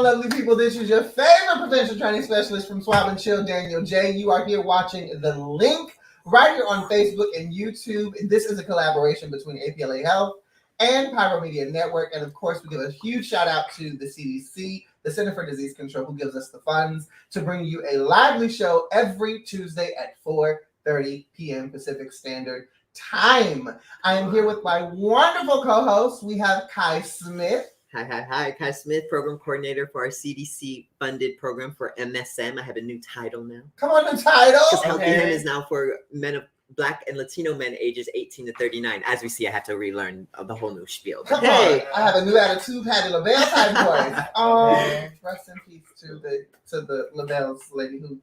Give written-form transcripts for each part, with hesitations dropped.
lovely people. This is your favorite prevention training specialist from Swab and Chill, Daniel J. You are here watching The Link right here on Facebook and YouTube. This is a collaboration between APLA Health and Pyro Media Network. And of course, we give a huge shout out to the CDC, the Center for Disease Control, who gives us the funds to bring you a lively show every Tuesday at 4:30 p.m. Pacific Standard Time. I am here with my wonderful co-hosts. We have Kai Smith. Hi. Kai Smith, program coordinator for our CDC-funded program for MSM. I have a new title now. Come on, the title. Because Healthy Him is now for men of Black and Latino men ages 18 to 39. As we see, I have to relearn the whole new spiel. Come on. I have a new attitude, Patty LaBelle type voice. Oh, rest in peace to the LaBelle's lady who.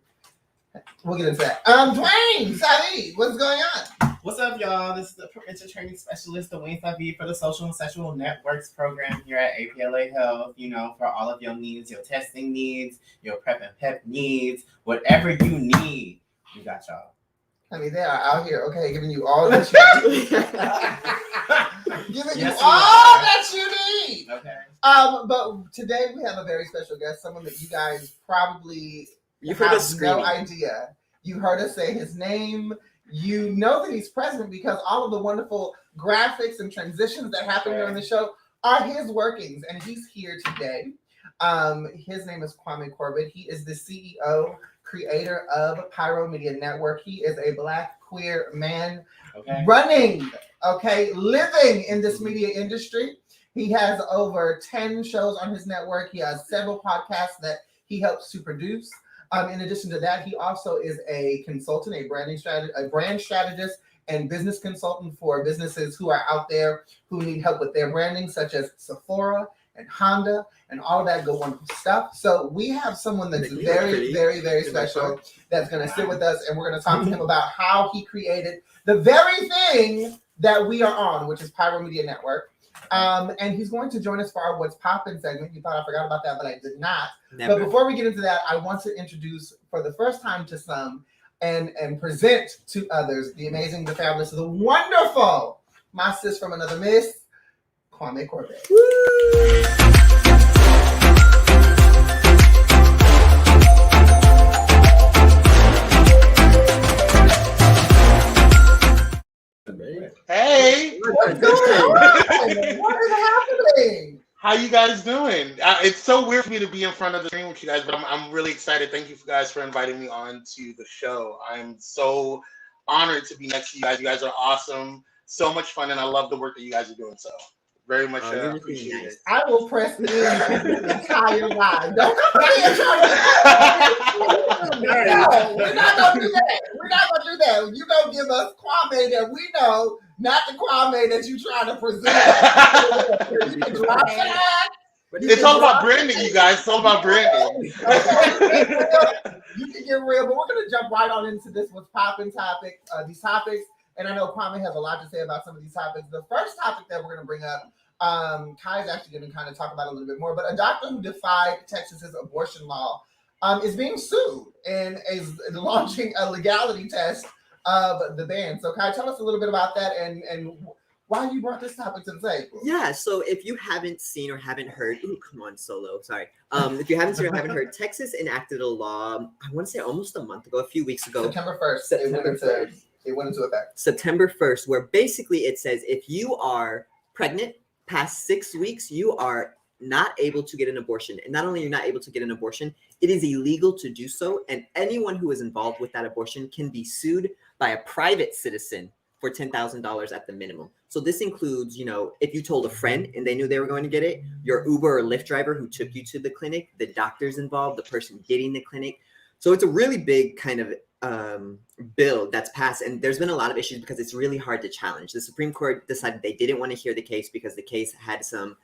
We'll get into that. Dwayne Savi, what's going on? What's up, y'all? This is the prevention training specialist, Dwayne Savi, for the Social and Sexual Networks program here at APLA Health. You know, for all of your needs, your testing needs, your prep and pep needs, whatever you need, we got y'all. I mean, they are out here, okay, giving you all that you need. Giving you all that you need. Okay. But today we have a very special guest, someone that you guys probably have no idea. You heard us say his name. You know that he's present because all of the wonderful graphics and transitions that happen during the show are his workings, and he's here today. His name is Kwame Corbett. He is the CEO, creator of Pyro Media Network. He is a Black queer man living in this media industry. He has over 10 shows on his network. He has several podcasts that he helps to produce. In addition to that, he also is a consultant, a brand strategist and business consultant for businesses who are out there who need help with their branding, such as Sephora and Honda and all of that good, wonderful stuff. So we have someone that's very, very, very special that's going to sit with us, and we're going to talk to him about how he created the very thing that we are on, which is Pyro Media Network. And he's going to join us for our What's Poppin' segment. You thought I forgot about that, but I did not. Never. But before we get into that, I want to introduce for the first time to some and present to others the amazing, the fabulous, the wonderful, my sis from another miss, Kwame Corbett. Woo! Hey, what's going on? What is happening? How you guys doing? It's so weird for me to be in front of the screen with you guys, but I'm really excited. Thank you guys for inviting me on to the show. I'm so honored to be next to you guys. You guys are awesome, so much fun, and I love the work that you guys are doing. So very much appreciate it. I will press in the entire live. Don't come here trying to. No, we're not gonna do that. We're not gonna do that. You gonna give us Kwame that we know, not the Kwame that you trying to present. You can drop that. It's all about branding, you guys. It's all about branding. You can get real, but we're gonna jump right on into this What's Poppin' topic. These topics. And I know Kwame has a lot to say about some of these topics. The first topic that we're going to bring up, Kai is actually going to kind of talk about it a little bit more, but a doctor who defied Texas's abortion law is being sued and is launching a legality test of the ban. So Kai, tell us a little bit about that and why you brought this topic to the table. Yeah, so if you haven't seen or haven't heard, come on, Solo, sorry. If you haven't seen or haven't heard, Texas enacted a law, I want to say almost a month ago, a few weeks ago. September 1st. It went into effect. September 1st, where basically it says if you are pregnant past 6 weeks, you are not able to get an abortion. And not only are you not able to get an abortion, it is illegal to do so. And anyone who is involved with that abortion can be sued by a private citizen for $10,000 at the minimum. So this includes, if you told a friend and they knew they were going to get it, your Uber or Lyft driver who took you to the clinic, the doctors involved, the person getting the clinic. So it's a really big kind of bill that's passed, and there's been a lot of issues because it's really hard to challenge. The Supreme Court decided they didn't want to hear the case because the case had some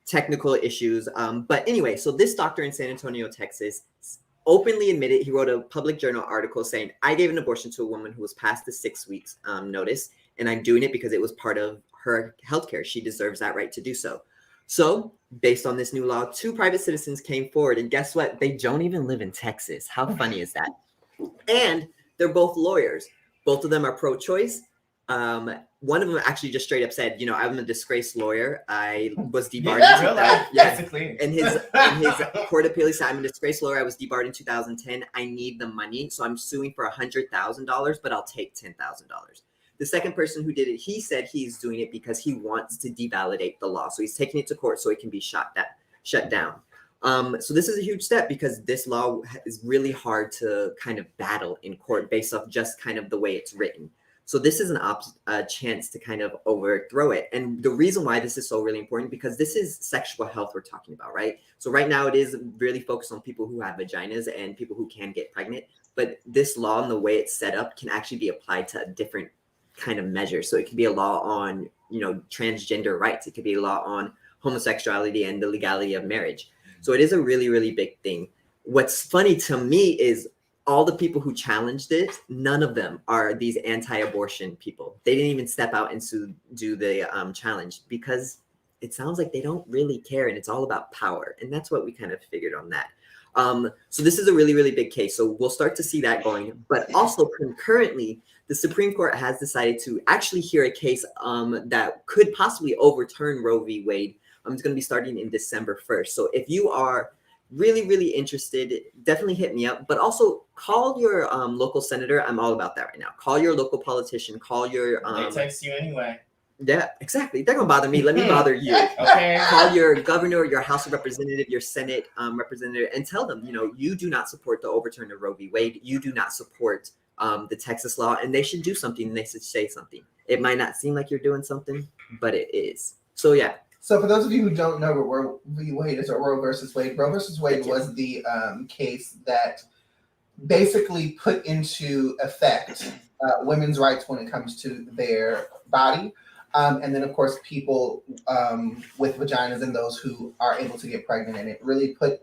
technical issues. But anyway, so this doctor in San Antonio, Texas, openly admitted, he wrote a public journal article saying, I gave an abortion to a woman who was past the 6 weeks notice, and I'm doing it because it was part of her healthcare. She deserves that right to do so. So based on this new law, 2 private citizens came forward, and guess what? They don't even live in Texas. How funny is that? And they're both lawyers. Both of them are pro-choice. one of them actually just straight up said, I'm a disgraced lawyer. I was debarred. Basically. In his court appeal, he said, I'm a disgraced lawyer. I was debarred in 2010. I need the money. So I'm suing for $100,000, but I'll take $10,000. The second person who did it, he said he's doing it because he wants to devalidate the law. So he's taking it to court so it can be shut down. So this is a huge step because this law is really hard to kind of battle in court based off just kind of the way it's written. So this is a chance to kind of overthrow it. And the reason why this is so really important, because this is sexual health we're talking about, right? So right now it is really focused on people who have vaginas and people who can get pregnant. But this law and the way it's set up can actually be applied to a different kind of measure. So it could be a law on, transgender rights. It could be a law on homosexuality and the legality of marriage. So it is a really, really big thing. What's funny to me is all the people who challenged it, none of them are these anti-abortion people. They didn't even step out and do the challenge because it sounds like they don't really care and it's all about power. And that's what we kind of figured on that. So this is a really, really big case. So we'll start to see that going. But also concurrently, the Supreme Court has decided to actually hear a case that could possibly overturn Roe v. Wade. It's going to be starting in December 1st. So if you are really, really interested, definitely hit me up. But also call your local senator. I'm all about that right now. Call your local politician. Call your... they text you anyway. Yeah, exactly. They're going to bother me. Let me bother you. Okay. Call your governor, your House of Representative, your Senate representative, and tell them, you do not support the overturn of Roe v. Wade. You do not support the Texas law, and they should do something. And they should say something. It might not seem like you're doing something, but it is. So, yeah. So for those of you who don't know what Roe v. Wade is, or Roe versus Wade, Roe versus Wade was the case that basically put into effect women's rights when it comes to their body. And then, of course, people with vaginas and those who are able to get pregnant. And it really put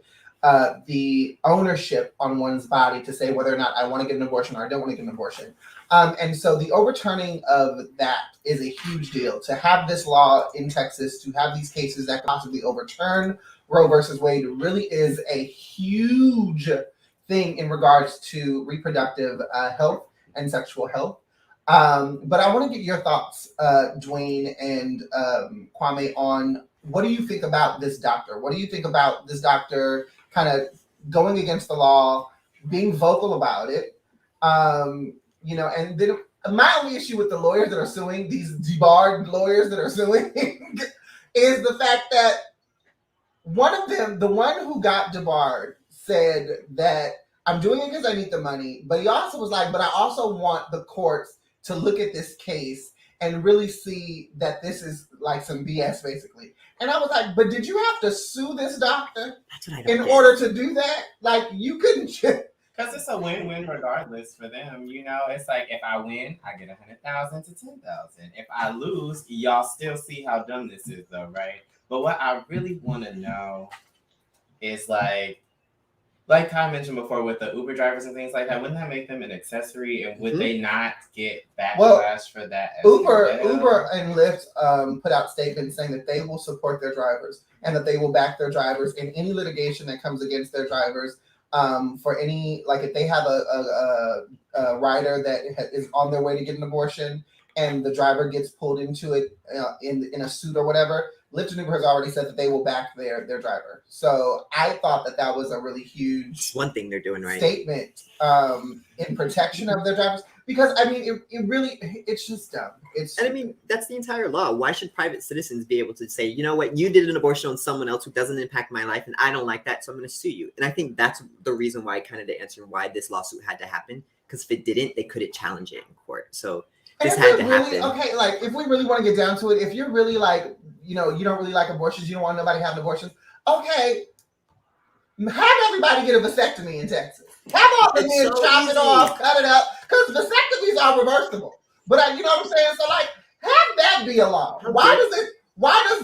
the ownership on one's body to say whether or not I want to get an abortion or I don't want to get an abortion. And so the overturning of that is a huge deal. To have this law in Texas, to have these cases that could possibly overturn Roe versus Wade really is a huge thing in regards to reproductive health and sexual health. But I want to get your thoughts, Dwayne and Kwame, on what do you think about this doctor? What do you think about this doctor kind of going against the law, being vocal about it? And then my only issue with the lawyers that are suing, these debarred lawyers that are suing, is the fact that one of them, the one who got debarred, said that I'm doing it because I need the money, but he also was like, but I also want the courts to look at this case and really see that this is like some BS, basically. And I was like, but did you have to sue this doctor in order to do that? Like, you couldn't just... Because it's a win-win regardless for them. It's like, if I win, I get 100,000 to 10,000. If I lose, y'all still see how dumb this is, though, right? But what I really want to know is like Kai mentioned before with the Uber drivers and things like that, wouldn't that make them an accessory? And would they not get backlash for that? Uber and Lyft put out statements saying that they will support their drivers and that they will back their drivers in any litigation that comes against their drivers. For any, like if they have a rider that is on their way to get an abortion and the driver gets pulled into it in a suit or whatever, Lyft and Uber has already said that they will back their driver. So I thought that was a really huge it's one thing they're doing right statement in protection of their drivers. Because I mean, it's just dumb. And I mean, that's the entire law. Why should private citizens be able to say, you know what, you did an abortion on someone else who doesn't impact my life, and I don't like that, so I'm going to sue you. And I think that's the reason why, kind of the answer why this lawsuit had to happen. Because if it didn't, they couldn't challenge it in court. So this had to happen. Okay, like if we really want to get down to it, if you're really like, you don't really like abortions, you don't want nobody having abortions. Okay, have everybody get a vasectomy in Texas. Have all the men chop it off, cut it up, because vasectomies are reversible. But you know what I'm saying? So like, have that be a law. Why does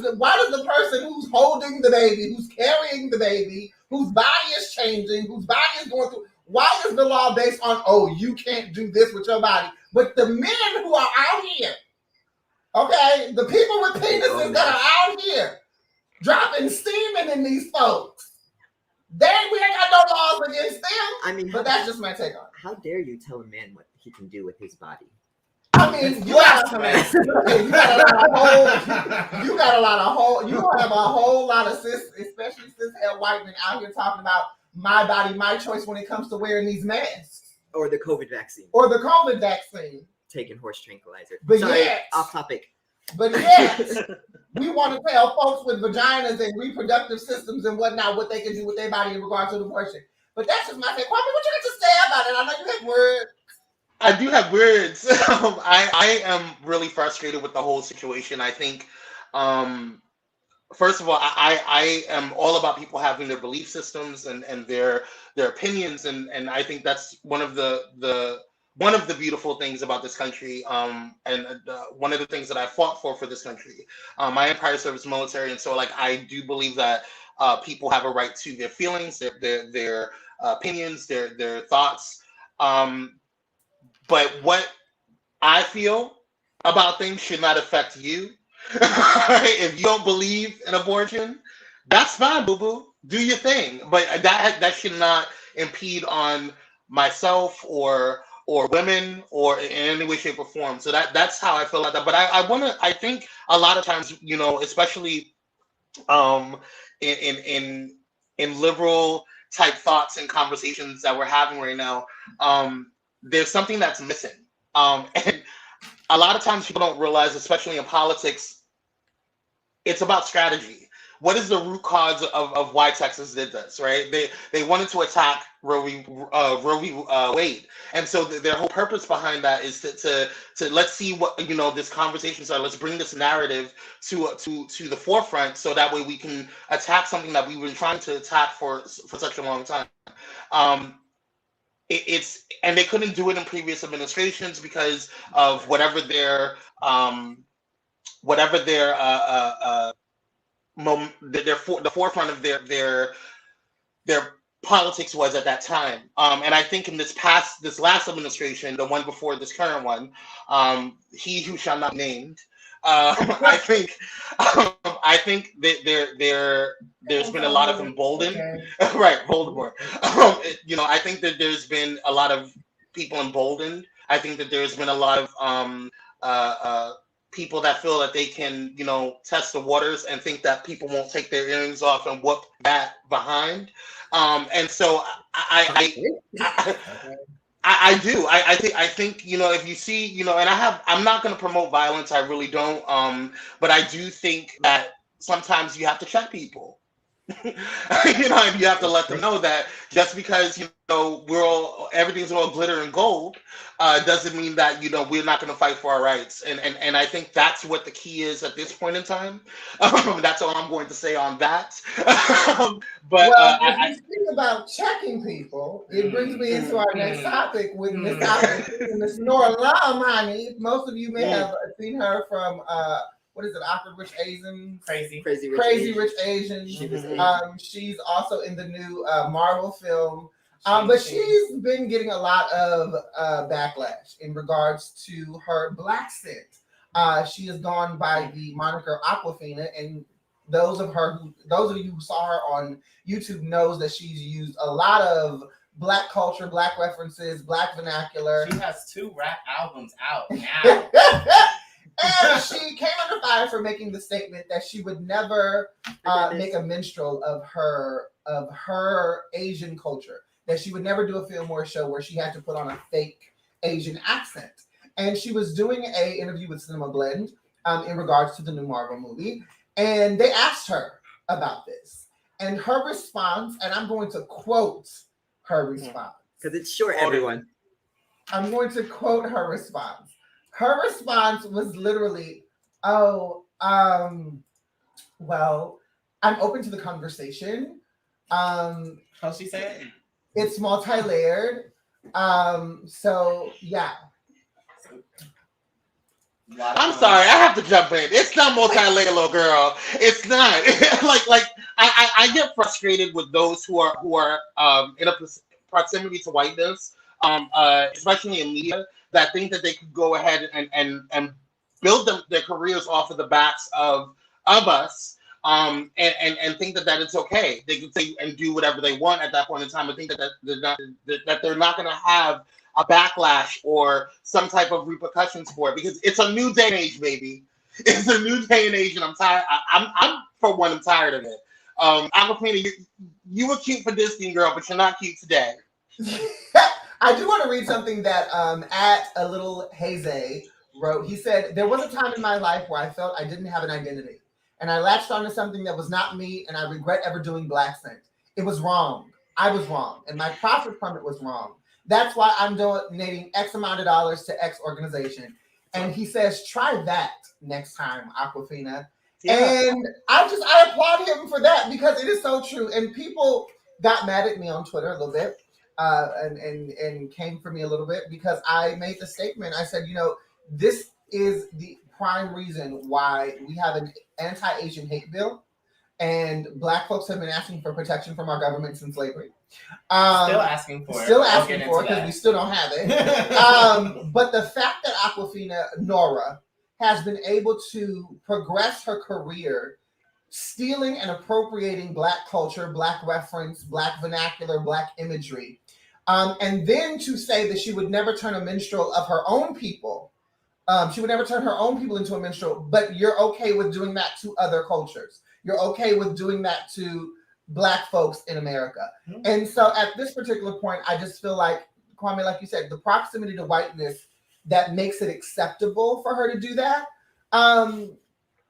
the person who's holding the baby, who's carrying the baby, whose body is changing, whose body is going through, why is the law based on, you can't do this with your body? But the men who are out here, okay, the people with penises that are out here dropping semen in these folks, we ain't got no laws against them. I mean, but that's just my take on it. How dare you tell a man what he can do with his body? I mean, you got a whole lot of cis, especially cis white men out here talking about my body, my choice when it comes to wearing these masks. Or the COVID vaccine. Taking horse tranquilizer. But Sorry, yet, off topic. But yet, we want to tell folks with vaginas and reproductive systems and whatnot what they can do with their body in regards to abortion. But that's just my thing. Kwame, what you got to say about it? I know you have words. I do have words. I am really frustrated with the whole situation. I think, first of all, I am all about people having their belief systems and their opinions, and I think that's one of the beautiful things about this country, and one of the things that I fought for this country. I am prior service military, and so like I do believe that people have a right to their feelings, their opinions, their thoughts. But what I feel about things should not affect you. If you don't believe in abortion, that's fine, boo-boo. Do your thing. But that should not impede on myself or women or in any way, shape, or form. So that's how I feel about that. But I think a lot of times, you know, especially in liberal type thoughts and conversations that we're having right now, there's something that's missing. And a lot of times people don't realize, especially in politics, it's about strategy. What is the root cause of why Texas did this, right? They wanted to attack Roe v. Wade. And so their whole purpose behind that is to let's see what, you know, this conversation started. Let's bring this narrative to the forefront so that way we can attack something that we've been trying to attack for such a long time. And they couldn't do it in previous administrations because of whatever the forefront of their politics was at that time. And I think in this last administration, the one before this current one, he who shall not be named, I think that there's been a lot of emboldened, right, Voldemort. You know, I think that there's been a lot of people emboldened. I think that there's been a lot of people that feel that they can, you know, test the waters and think that people won't take their earrings off and whoop that behind. And so I do. I think, you know, if you see, you know, and I'm not going to promote violence. I really don't. But I do think that sometimes you have to check people. You know, and you have to let them know that just because, you know, everything's all glitter and gold, doesn't mean that, you know, we're not going to fight for our rights. And I think that's what the key is at this point in time. That's all I'm going to say on that. But if you think about checking people, it brings me into our next topic with Miss Nora Lum, honey. Most of you may have seen her from what is it? Awkward Rich Asian? Crazy Rich Asian. She's also in the new Marvel film. But she's been getting a lot of backlash in regards to her black scent. She has gone by the moniker Aquafina, and those of you who saw her on YouTube knows that she's used a lot of Black culture, Black references, Black vernacular. She has 2 rap albums out now. And she came under fire for making the statement that she would never make a minstrel of her Asian culture, that she would never do a film or a show where she had to put on a fake Asian accent. And she was doing an interview with Cinema Blend in regards to the new Marvel movie, and they asked her about this. And her response, and I'm going to quote her response. Because it's short, everyone. I'm going to quote her response. Her response was literally, well, I'm open to the conversation. How's she say it? It's multi-layered. So yeah. I'm sorry, I have to jump in. It's not multi-layered, little girl. It's not. like I get frustrated with those who are in a proximity to whiteness, especially in media, that think that they could go ahead and build their careers off of the backs of us, and think that it's okay. They can say and do whatever they want at that point in time. I think that they're not going to have a backlash or some type of repercussions for it, because it's a new day and age, baby. It's a new day and age, and I'm tired. I'm for one, I'm tired of it. Aquafina, you were cute for Disney, girl, but you're not cute today. I do want to read something that at a little Haze wrote. He said, "There was a time in my life where I felt I didn't have an identity, and I latched onto something that was not me, and I regret ever doing Black Scent. It was wrong. I was wrong, and my profit from it was wrong. That's why I'm donating X amount of dollars to X organization." And he says, "Try that next time, Aquafina." Yeah. And I applaud him for that, because it is so true. And people got mad at me on Twitter a little bit, and came for me a little bit, because I made the statement. I said, this is the prime reason why we have an anti-Asian hate bill, and Black folks have been asking for protection from our government since slavery. Still asking for it, because we still don't have it. But the fact that Aquafina Nora has been able to progress her career stealing and appropriating Black culture, Black reference, Black vernacular, Black imagery, and then to say that she would never turn a minstrel of her own people. She would never turn her own people into a minstrel, but you're okay with doing that to other cultures. You're okay with doing that to Black folks in America. Mm-hmm. And so at this particular point, I just feel like, Kwame, like you said, the proximity to whiteness that makes it acceptable for her to do that.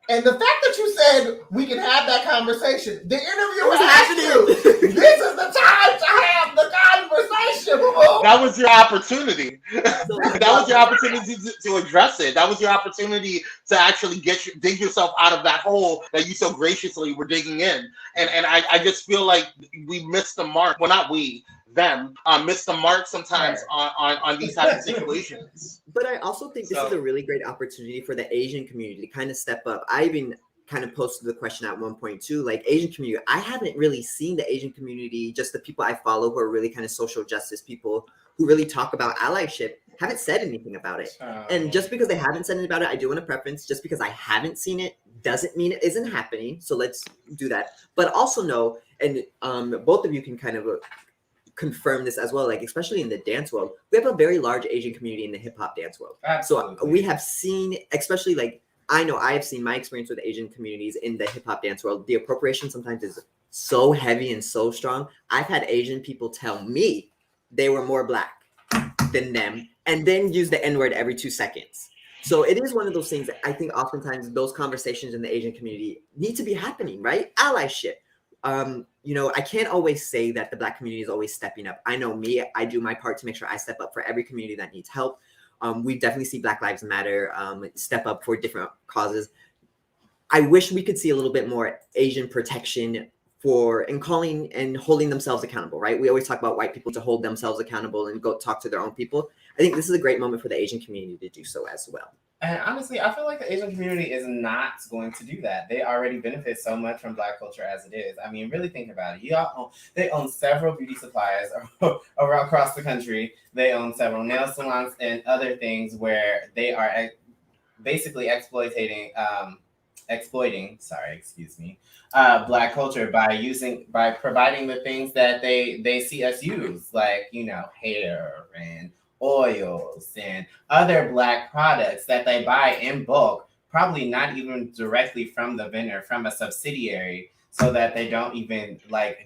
And the fact that you said we can have that conversation, the interviewer asked you, this is the time to have the conversation. That was your opportunity. That was your opportunity to address it. That was your opportunity to actually dig yourself out of that hole that you so graciously were digging in. And I just feel like we missed the mark. Well, not we. Them miss the mark sometimes on these types of situations. But I also think this is a really great opportunity for the Asian community to kind of step up. I even kind of posted the question at one point too, like Asian community. I haven't really seen the Asian community, just the people I follow who are really kind of social justice people who really talk about allyship, haven't said anything about it. And just because they haven't said anything about it, I do want a preference. Just because I haven't seen it doesn't mean it isn't happening. So let's do that. But also know, and both of you can kind of confirm this as well, like especially in the dance world, we have a very large Asian community in the hip-hop dance world. Absolutely. So we have seen, especially like I know I have seen my experience with Asian communities in the hip-hop dance world, the appropriation sometimes is so heavy and so strong. I've had Asian people tell me they were more Black than them and then use the N-word every 2 seconds. So it is one of those things that I think oftentimes those conversations in the Asian community need to be happening, right? Allyship. I can't always say that the Black community is always stepping up. I know me, I do my part to make sure I step up for every community that needs help. We definitely see Black Lives Matter step up for different causes. I wish we could see a little bit more Asian protection and calling and holding themselves accountable, right? We always talk about white people to hold themselves accountable and go talk to their own people. I think this is a great moment for the Asian community to do so as well. And honestly, I feel like the Asian community is not going to do that. They already benefit so much from Black culture as it is. I mean, really think about it. They own several beauty suppliers around across the country. They own several nail salons and other things where they are basically exploiting Black culture by providing the things that they see us use, like hair and oils and other Black products that they buy in bulk, probably not even directly from the vendor, from a subsidiary, so that they don't even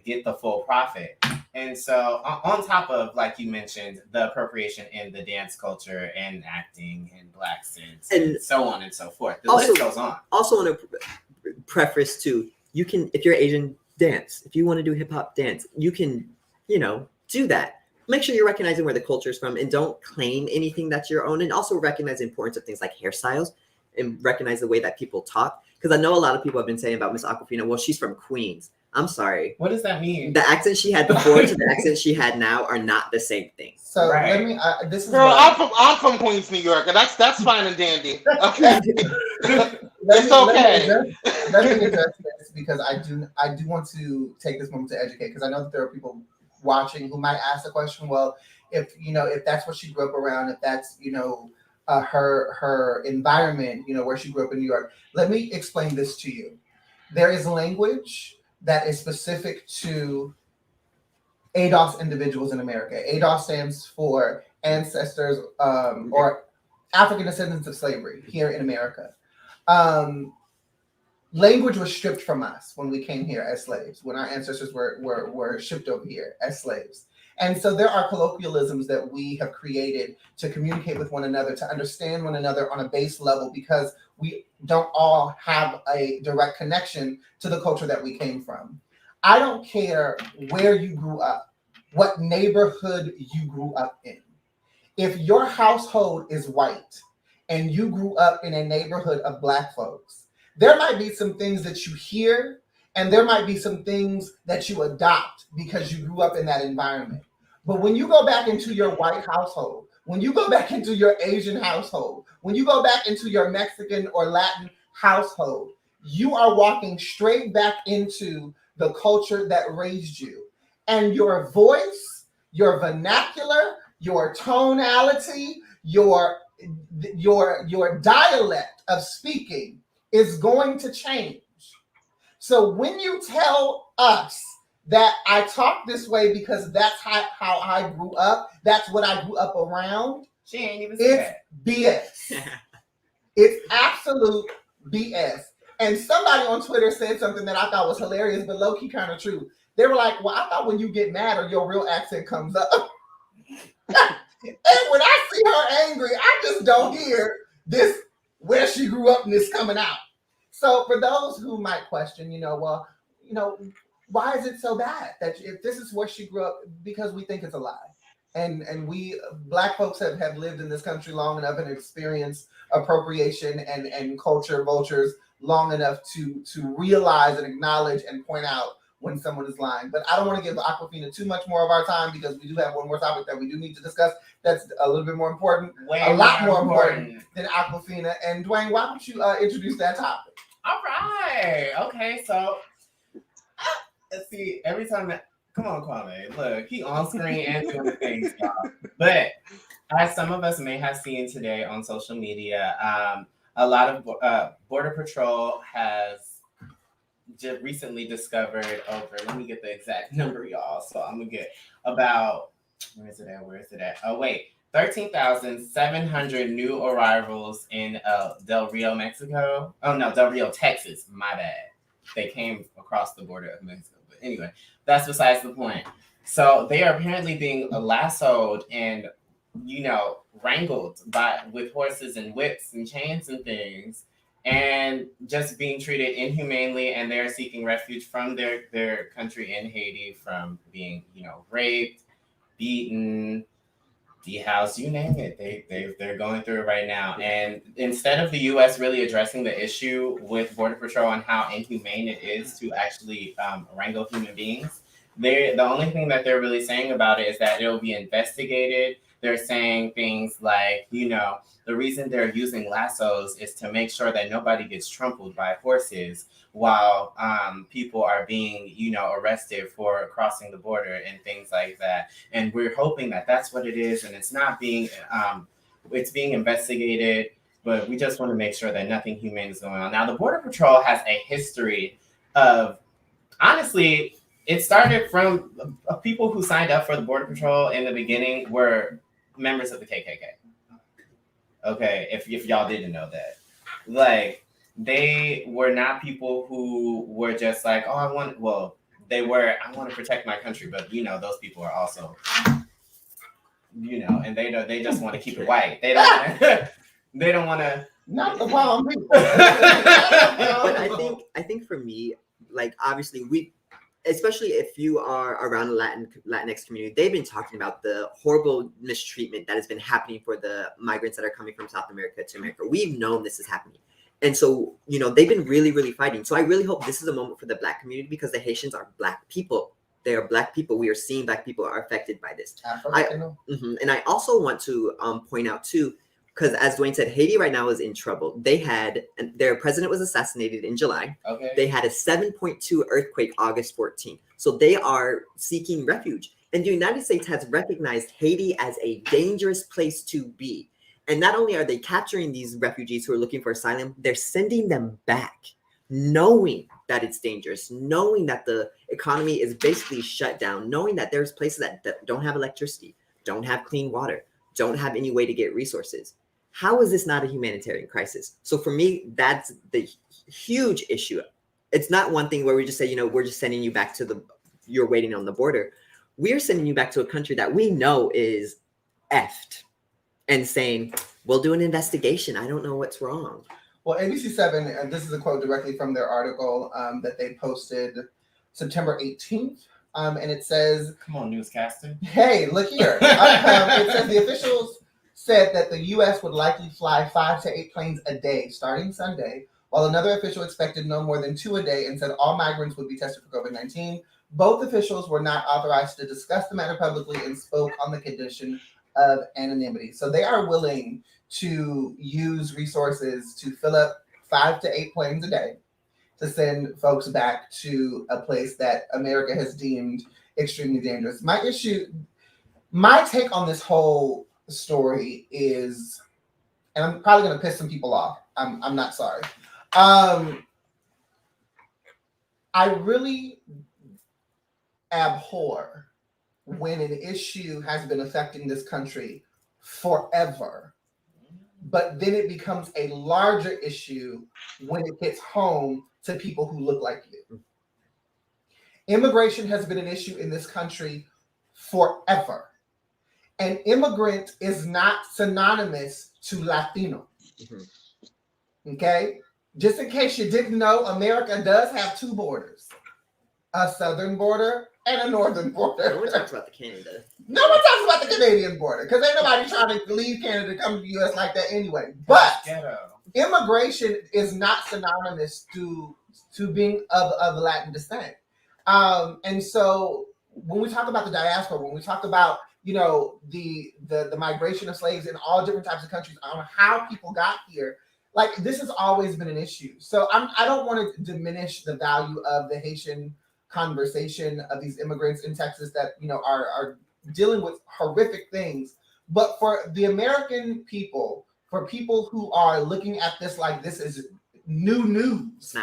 get the full profit. And so on top of, like you mentioned, the appropriation in the dance culture and acting and Black sense and so on and so forth, the list goes on. Also want to preface too, you can, if you're Asian, dance. If you want to do hip hop dance, you can, do that. Make sure you're recognizing where the culture is from and don't claim anything that's your own. And also recognize the importance of things like hairstyles and recognize the way that people talk. Because I know a lot of people have been saying about Miss Aquafina, well, she's from Queens. I'm sorry. What does that mean? The accent she had before to the accent she had now are not the same thing. So let me, this is girl, I'm from Queens, New York, and that's fine and dandy. Okay. It's okay. Let me address this, because I do want to take this moment to educate, because I know that there are people watching who might ask the question, well, if that's what she grew up around, if that's her environment, where she grew up in New York. Let me explain this to you. There is language that is specific to ADOS individuals in America. ADOS stands for ancestors or African descendants of slavery here in America. Language was stripped from us when we came here as slaves, when our ancestors were shipped over here as slaves. And so there are colloquialisms that we have created to communicate with one another, to understand one another on a base level, because we don't all have a direct connection to the culture that we came from. I don't care where you grew up, what neighborhood you grew up in. If your household is white and you grew up in a neighborhood of Black folks, there might be some things that you hear and there might be some things that you adopt because you grew up in that environment. But when you go back into your white household, when you go back into your Asian household, when you go back into your Mexican or Latin household, you are walking straight back into the culture that raised you. And your voice, your vernacular, your tonality, your dialect of speaking is going to change. So when you tell us that I talk this way because that's how I grew up, that's what I grew up around, she ain't even said it's BS. It's absolute BS. And somebody on Twitter said something that I thought was hilarious, but low-key kind of true. They were like, well, I thought when you get mad or your real accent comes up. And when I see her angry, I just don't hear this, where she grew up, and this coming out. So for those who might question, why is it so bad that if this is where she grew up? Because we think it's a lie. And we Black folks have lived in this country long enough and experienced appropriation and culture vultures long enough to realize and acknowledge and point out when someone is lying. But I don't want to give Aquafina too much more of our time, because we do have one more topic that we do need to discuss that's a little bit more important, a lot more important than Aquafina. And Dwayne, why don't you introduce that topic? All right. Okay, so let's see. Every time come on, Kwame. Look, he on screen and doing the things, y'all. But as some of us may have seen today on social media, a lot of Border Patrol has just recently discovered over, let me get the exact number, y'all. So I'm going to get about, where is it at? Oh, wait. 13,700 new arrivals in Del Rio, Mexico. Oh, no, Del Rio, Texas. My bad. They came across the border of Mexico. But anyway, that's besides the point. So they are apparently being lassoed and, wrangled with horses and whips and chains and things, and just being treated inhumanely. And they're seeking refuge from their country in Haiti from being, raped, beaten, dehoused, you name it. They're going through it right now. And instead of the U.S. really addressing the issue with Border Patrol and how inhumane it is to actually wrangle human beings, the only thing that they're really saying about it is that it'll be investigated. They're saying things like, the reason they're using lassos is to make sure that nobody gets trampled by horses while people are being, arrested for crossing the border and things like that. And we're hoping that that's what it is, and it's not being, it's being investigated, but we just want to make sure that nothing humane is going on. Now, the Border Patrol has a history of, honestly, it started from people who signed up for the Border Patrol in the beginning were members of the KKK. Okay, if y'all didn't know that. Like, they were not people who were just like, I want to protect my country, but those people are also, and they just want to keep it white. They don't want to. Not the problem people. I think for me, like, obviously especially if you are around the Latinx community, they've been talking about the horrible mistreatment that has been happening for the migrants that are coming from South America to America. We've known this is happening. And so, they've been really, really fighting. So I really hope this is a moment for the Black community, because the Haitians are Black people. They are Black people. We are seeing Black people are affected by this. And I also want to point out too, because as Dwayne said, Haiti right now is in trouble. Their president was assassinated in July. Okay. They had a 7.2 earthquake August 14th. So they are seeking refuge. And the United States has recognized Haiti as a dangerous place to be. And not only are they capturing these refugees who are looking for asylum, they're sending them back, knowing that it's dangerous, knowing that the economy is basically shut down, knowing that there's places that don't have electricity, don't have clean water, don't have any way to get resources. How is this not a humanitarian crisis? So for me, that's the huge issue. It's not one thing where we just say, you know, we're just sending you back to you're waiting on the border. We're sending you back to a country that we know is effed and saying, we'll do an investigation. I don't know what's wrong. Well, ABC7, and this is a quote directly from their article that they posted September 18th. And it says, come on, newscaster. Hey, look here. It says the officials said that the U.S. would likely fly 5 to 8 planes a day starting Sunday, while another official expected no more than 2 a day and said all migrants would be tested for COVID-19. Both officials were not authorized to discuss the matter publicly and spoke on the condition of anonymity. So they are willing to use resources to fill up 5 to 8 planes a day to send folks back to a place that America has deemed extremely dangerous. My take on this whole story is, and I'm probably going to piss some people off. I'm not sorry. I really abhor when an issue has been affecting this country forever, but then it becomes a larger issue when it hits home to people who look like you. Immigration has been an issue in this country forever. An immigrant is not synonymous to Latino. Okay? Just in case you didn't know, America does have 2 borders, a southern border and a northern border. No one talks about the Canada. No one talks about the Canadian border because ain't nobody trying to leave Canada to come to the U.S. like that anyway. But immigration is not synonymous to being of Latin descent. And so when we talk about the diaspora, when we talk about, you know, the migration of slaves in all different types of countries, on how people got here, like this has always been an issue. So I don't want to diminish the value of the Haitian conversation of these immigrants in Texas that, you know, are dealing with horrific things. But for the American people, for people who are looking at this like this is new news,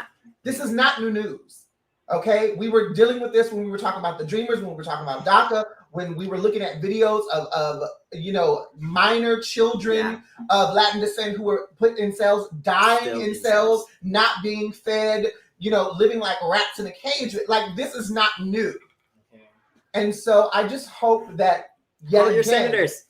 this is not new news. Okay, we were dealing with this when we were talking about the Dreamers, when we were talking about DACA, when we were looking at videos of you know, minor children of Latin descent who were put in cells, dying in cells, not being fed, you know, living like rats in a cage. Like this is not new. And so I just hope that yet again, senators.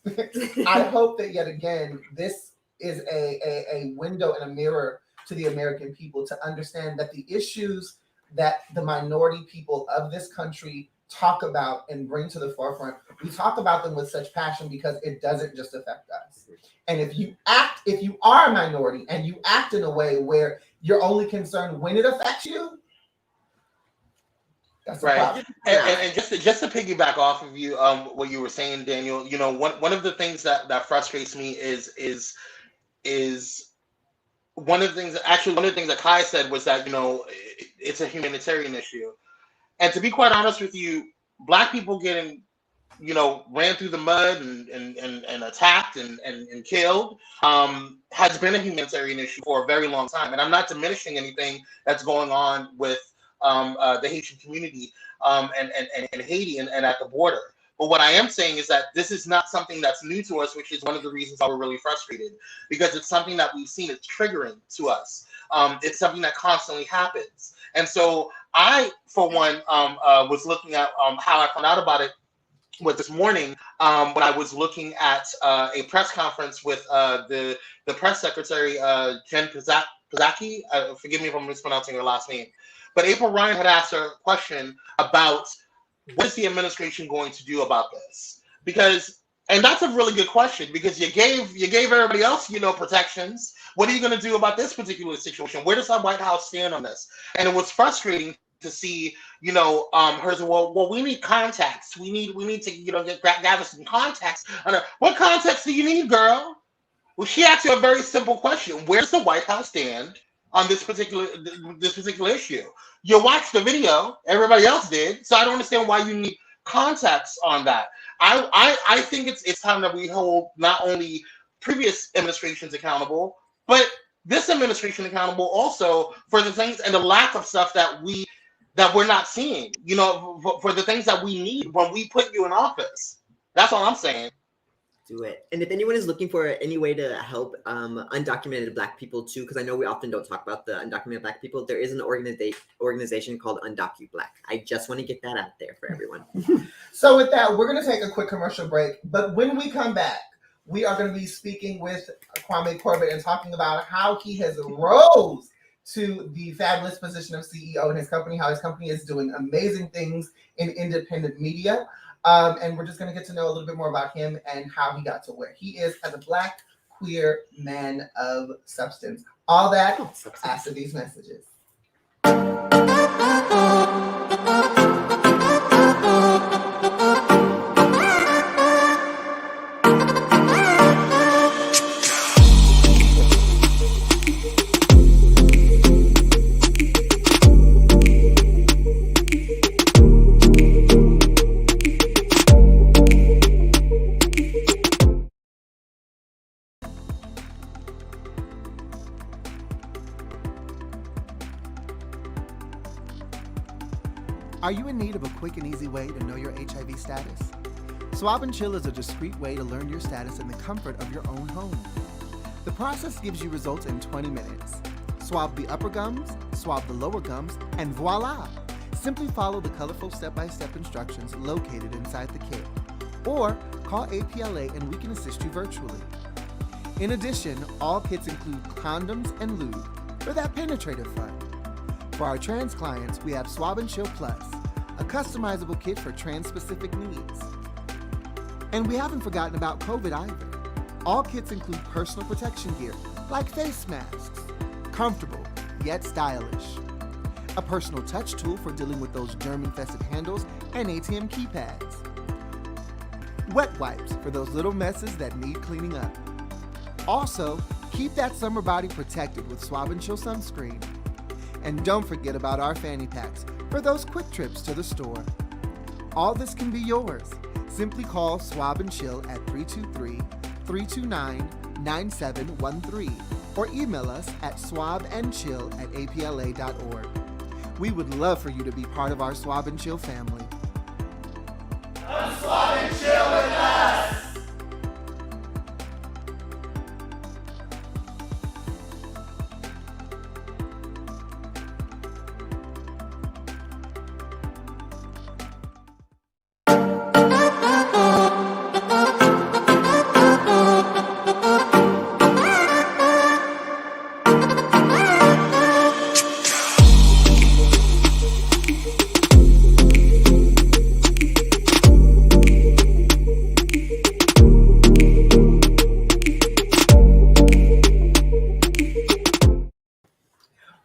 I hope that yet again, this is a window and a mirror to the American people to understand that the issues that the minority people of this country talk about and bring to the forefront, we talk about them with such passion because it doesn't just affect us. And if you are a minority and you act in a way where you're only concerned when it affects you, that's right. And just to piggyback off of you, what you were saying, Daniel, you know, one of the things that frustrates me is one of the things that Kai said was that, you know, it's a humanitarian issue. And to be quite honest with you, Black people getting, you know, ran through the mud and attacked and killed has been a humanitarian issue for a very long time. And I'm not diminishing anything that's going on with the Haitian community and Haiti and at the border. But what I am saying is that this is not something that's new to us, which is one of the reasons why we're really frustrated, because it's something that we've seen it's triggering to us. It's something that constantly happens. And so I, for one, was looking at how I found out about it was this morning when I was looking at a press conference with the press secretary, Jen Psaki. Forgive me if I'm mispronouncing her last name. But April Ryan had asked her a question about what is the administration going to do about this? And that's a really good question, because you gave everybody else, you know, protections. What are you going to do about this particular situation? Where does the White House stand on this? And it was frustrating to see, you know, her say, well, we need context. We need to, you know, gather some context. What context do you need, girl? Well, she asked you a very simple question. Where does the White House stand on this particular issue? You watched the video, everybody else did, so I don't understand why you need context on that. I think it's time that we hold not only previous administrations accountable, but this administration accountable also for the things and the lack of stuff that we're not seeing, you know, for the things that we need when we put you in office. That's all I'm saying. Do it. And if anyone is looking for any way to help undocumented Black people too, because I know we often don't talk about the undocumented Black people, there is an organization called UndocuBlack. I just want to get that out there for everyone. So with that, we're going to take a quick commercial break. But when we come back, we are going to be speaking with Kwame Corbett and talking about how he has rose to the fabulous position of CEO in his company, how his company is doing amazing things in independent media. And we're just going to get to know a little bit more about him and how he got to where he is as a Black queer man of substance. All that after these messages. Are you in need of a quick and easy way to know your HIV status? Swab and Chill is a discreet way to learn your status in the comfort of your own home. The process gives you results in 20 minutes. Swab the upper gums, swab the lower gums, and voila! Simply follow the colorful step-by-step instructions located inside the kit. Or call APLA and we can assist you virtually. In addition, all kits include condoms and lube for that penetrative fun. For our trans clients, we have Swab and Chill Plus, a customizable kit for trans-specific needs. And we haven't forgotten about COVID either. All kits include personal protection gear, like face masks, comfortable yet stylish. A personal touch tool for dealing with those germ-infested handles and ATM keypads. Wet wipes for those little messes that need cleaning up. Also, keep that summer body protected with Swab and Chill sunscreen. And don't forget about our fanny packs for those quick trips to the store. All this can be yours. Simply call Swab and Chill at 323-329-9713 or email us at swabandchill@apla.org. We would love for you to be part of our Swab and Chill family. Come swab and chill with us!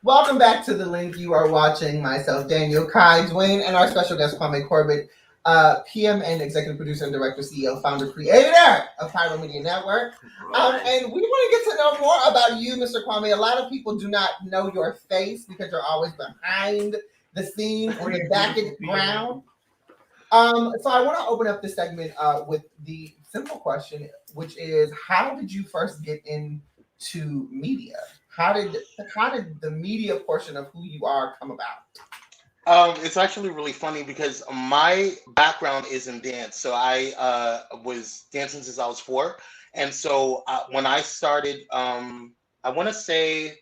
Welcome back to The Link. You are watching myself, Daniel, Kai, Dwayne, and our special guest, Kwame Corbett, PM and Executive Producer and Director, CEO, Founder, Creator of Pyro Media Network. And we want to get to know more about you, Mr. Kwame. A lot of people do not know your face because you're always behind the scenes and the background. So I want to open up this segment with the simple question, which is, how did you first get into media? How did the media portion of who you are come about? It's actually really funny because my background is in dance. So I was dancing since I was 4. And so when I started, I want to say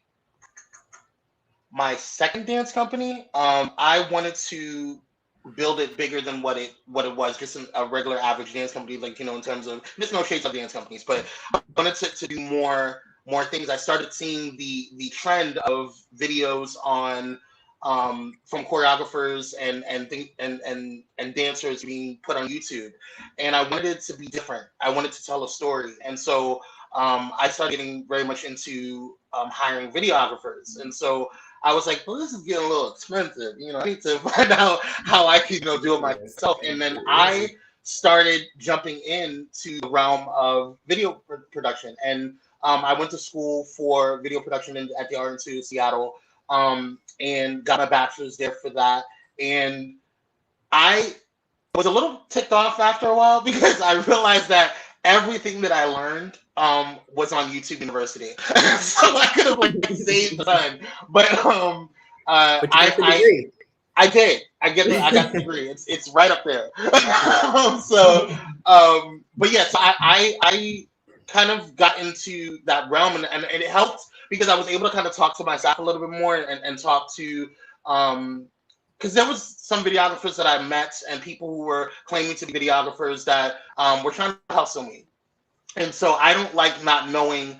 my second dance company, I wanted to build it bigger than what it was, just a regular average dance company, like, you know, in terms of, there's no shades of dance companies, but I wanted to do more things. I started seeing the trend of videos on from choreographers and dancers being put on YouTube, and I wanted it to be different. I wanted to tell a story, and so I started getting very much into hiring videographers, and so I was like, well, this is getting a little expensive. You know, I need to find out how I can, you know, do it myself, and then I started jumping into the realm of video production, and I went to school for video production at the Art Institute of Seattle, and got my bachelor's there for that. And I was a little ticked off after a while because I realized that everything that I learned was on YouTube University, so I could have like saved the time. But But you got the degree. I did. I got the degree. It's right up there. But yes, I kind of got into that realm, and it helped because I was able to kind of talk to my staff a little bit more and talk to because there was some videographers that I met and people who were claiming to be videographers that were trying to hustle me. And so I don't like not knowing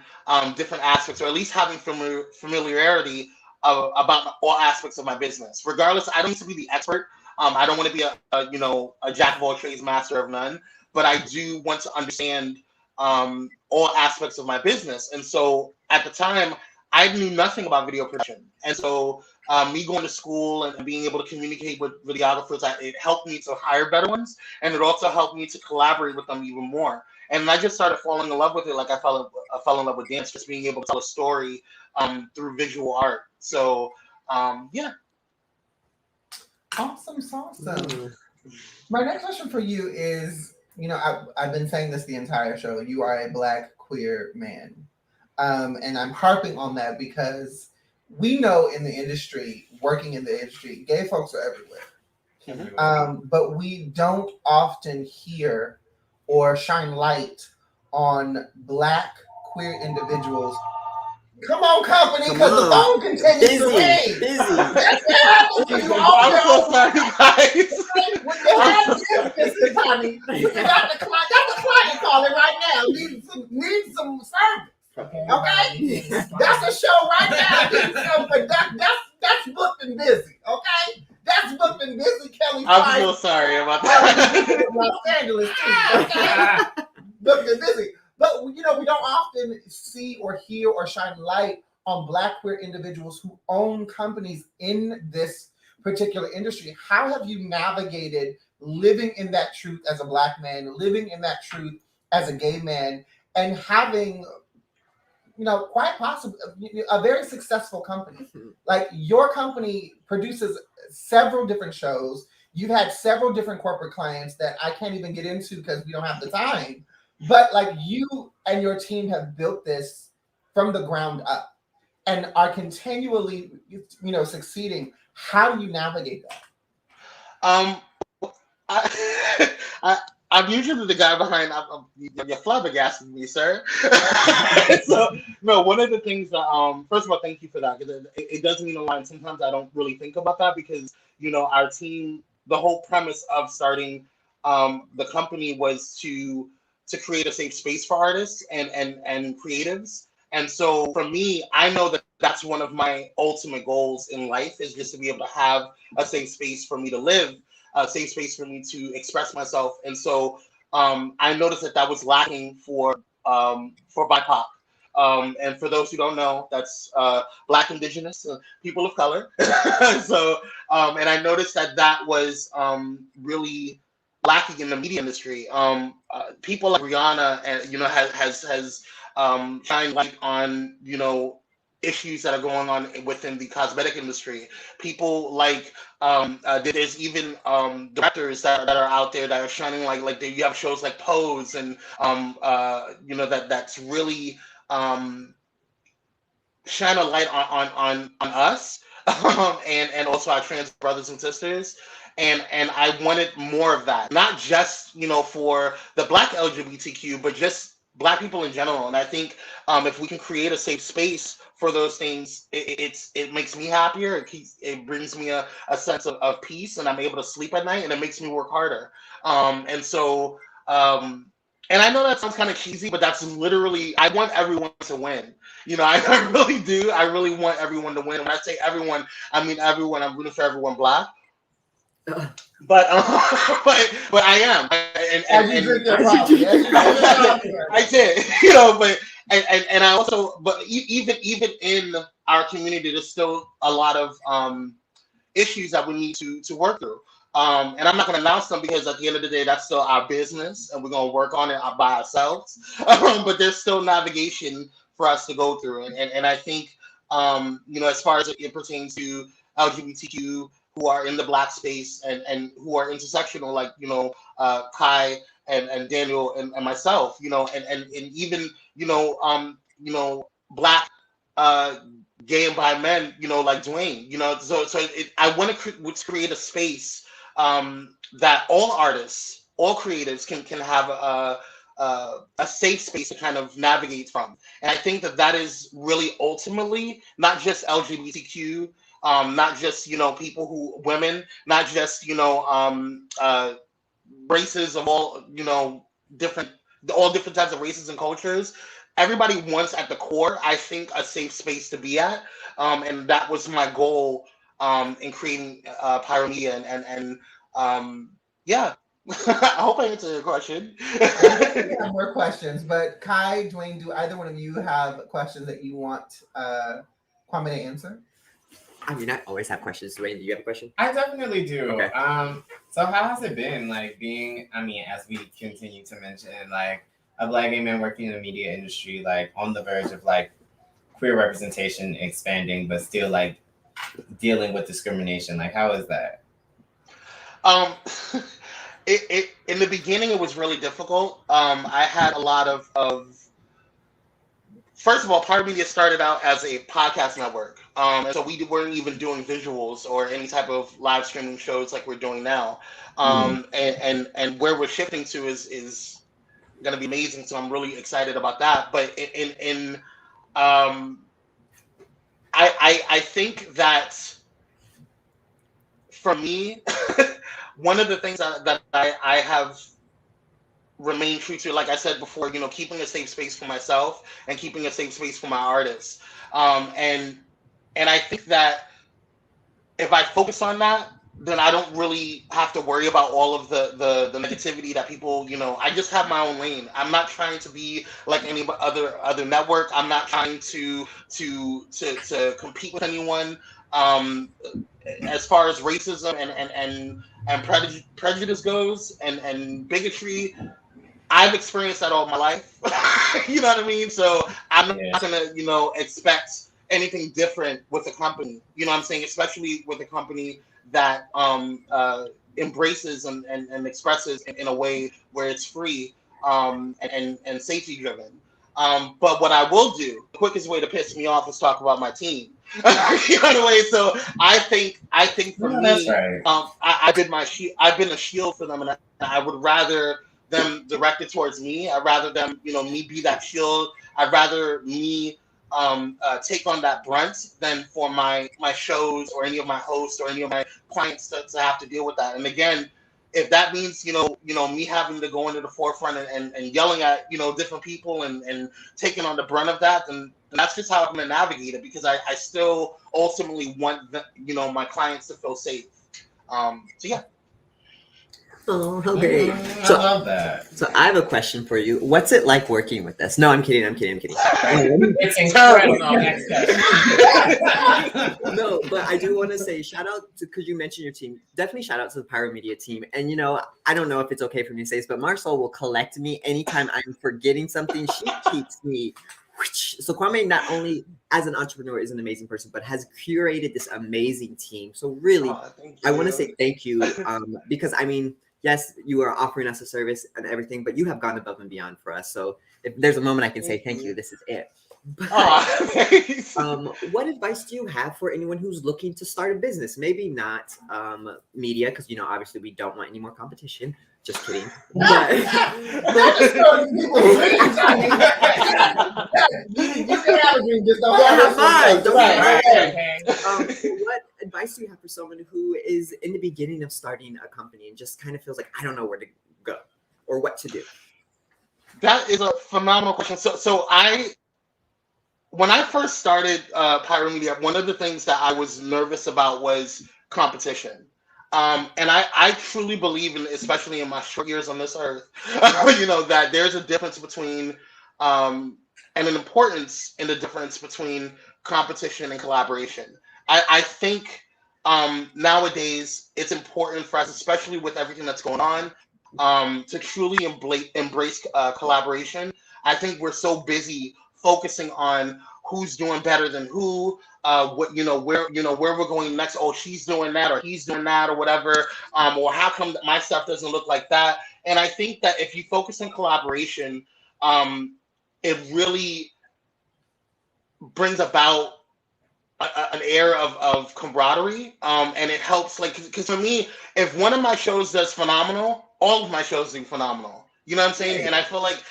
different aspects, or at least having familiarity about all aspects of my business. Regardless, I don't need to be the expert. I don't want to be a jack of all trades, master of none. But I do want to understand all aspects of my business. And so at the time, I knew nothing about video production. And so me going to school and being able to communicate with videographers, it helped me to hire better ones, and it also helped me to collaborate with them even more. And I just started falling in love with it, like I fell in love with dance, just being able to tell a story through visual art. So yeah. Awesome. My next question for you is, I've been saying this the entire show. You are a Black queer man, and I'm harping on that because we know in the industry, working in the industry, gay folks are everywhere. But we don't often hear or shine light on Black queer individuals. Come on, company, because the phone continues to ring. Busy. That's what happens when you I'm so sorry, guys. when you have business, honey, you got the client calling right now. Need some service. Okay? That's a show right now. But that's booked and busy. Okay? That's booked and busy, Kelly. I'm so sorry about that. Los Angeles too. Okay? Booked and busy. But we don't often see or hear or shine light on Black queer individuals who own companies in this particular industry. How have you navigated living in that truth as a Black man, living in that truth as a gay man, and having quite possibly a very successful company? Like, your company produces several different shows. You've had several different corporate clients that I can't even get into because we don't have the time. But like, you and your team have built this from the ground up and are continually, succeeding. How do you navigate that? I'm usually the guy behind. You're flabbergasting me, sir. So no, one of the things that first of all, thank you for that, because it does mean a lot. And sometimes I don't really think about that because our team, the whole premise of starting the company was to create a safe space for artists and creatives. And so for me, I know that that's one of my ultimate goals in life, is just to be able to have a safe space for me to live, a safe space for me to express myself. And so I noticed that was lacking for BIPOC. And for those who don't know, that's Black, Indigenous, people of color. So, and I noticed that was really lacking in the media industry. People like Rihanna, has shined light on issues that are going on within the cosmetic industry. People like there's even directors that are out there that are shining like you have shows like Pose and that's really shine a light on us and also our trans brothers and sisters. And I wanted more of that, not just for the Black LGBTQ, but just Black people in general. And I think if we can create a safe space for those things, it makes me happier. It brings me a sense of peace, and I'm able to sleep at night, and it makes me work harder. And so and I know that sounds kind of cheesy, but that's literally, I want everyone to win. I really do. I really want everyone to win. When I say everyone, I mean everyone. I'm rooting for everyone Black. But I am, I did, but and I also, but even in our community, there's still a lot of issues that we need to work through. And I'm not going to announce them because at the end of the day, that's still our business, and we're going to work on it by ourselves. But there's still navigation for us to go through, and I think as far as it pertains to LGBTQ who are in the Black space and who are intersectional, like Kai and Daniel and myself, and even Black gay and bi men, like Dwayne, I want to create a space that all artists, all creatives can have a safe space to kind of navigate from. And I think that is really ultimately not just LGBTQ, not just women, not just races of all different types of races and cultures. Everybody wants at the core, I think, a safe space to be at, and that was my goal in creating Pyro Media, and yeah. I hope I answered your question. I have more questions, but Kai, Dwayne, do either one of you have questions that you want Kwame to answer? I mean, I always have questions. Dwayne, do you have a question? I definitely do. Okay. So how has it been, like, being, as we continue to mention, like, a Black gay man working in the media industry, like, on the verge of, like, queer representation expanding, but still, like, dealing with discrimination? Like, how is that? It in the beginning, it was really difficult. I had a lot of first of all, Pyro Media started out as a podcast network. And so we weren't even doing visuals or any type of live streaming shows like we're doing now. And where we're shifting to is going to be amazing. So I'm really excited about that. But I think that for me, one of the things that I have remained true to, like I said before, keeping a safe space for myself and keeping a safe space for my artists. And I think that if I focus on that, then I don't really have to worry about all of the negativity that people, I just have my own lane. I'm not trying to be like any other network. I'm not trying to compete with anyone. As far as racism and prejudice goes and bigotry, I've experienced that all my life. You know what I mean? So I'm not gonna, expect anything different with a company. You know what I'm saying? Especially with a company that embraces and expresses in a way where it's free and safety driven. But what I will do, the quickest way to piss me off is talk about my team. You know what I mean? So I think for me, right. I've been a shield for them, and I would rather them direct it towards me. I'd rather them, me be that shield. I'd rather me take on that brunt than for my shows or any of my hosts or any of my clients to have to deal with that. And again, if that means me having to go into the forefront and yelling at different people and taking on the brunt of that, then that's just how I'm going to navigate it, because I still ultimately want my clients to feel safe. So yeah. Oh, okay. I love that. So I have a question for you. What's it like working with us? No, I'm kidding. It's incredible. No, but I do want to say shout out to, because you mentioned your team. Definitely shout out to the Pyro Media team. And I don't know if it's okay for me to say this, but Marsal will collect me anytime I'm forgetting something. She keeps me. So Kwame, not only as an entrepreneur, is an amazing person, but has curated this amazing team. So really, I want to say thank you, because yes, you are offering us a service and everything, but you have gone above and beyond for us. So if there's a moment I can say thank you, this is it. But, what advice do you have for anyone who's looking to start a business? Maybe not media, because obviously we don't want any more competition. Just kidding. What advice do you have for someone who is in the beginning of starting a company and just kind of feels like, I don't know where to go or what to do? That is a phenomenal question. So when I first started Pyro Media, one of the things that I was nervous about was competition. And I truly believe in, especially in my short years on this earth, that there's a difference between, and an importance in the difference between competition and collaboration. I think nowadays it's important for us, especially with everything that's going on, to truly embrace collaboration. I think we're so busy focusing on who's doing better than who, where we're going next. Oh, she's doing that, or he's doing that, or whatever. Or how come my stuff doesn't look like that? And I think that if you focus on collaboration, it really brings about an air of camaraderie, and it helps, like, because for me, if one of my shows does phenomenal, all of my shows do phenomenal. You know what I'm saying? And I feel like,